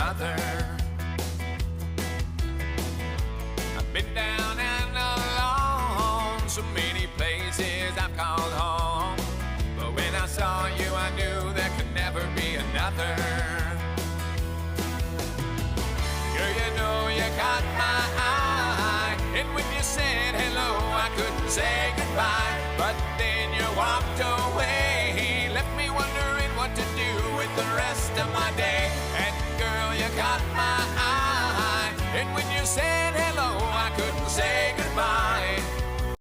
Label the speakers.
Speaker 1: another. I've been down and alone, so many places I've called home, but when I saw you I knew there could never be another. Girl, you know you caught my eye, and when you said hello I couldn't say goodbye, but then you walked away, left me wondering what to do with the rest of my day. And girl, you caught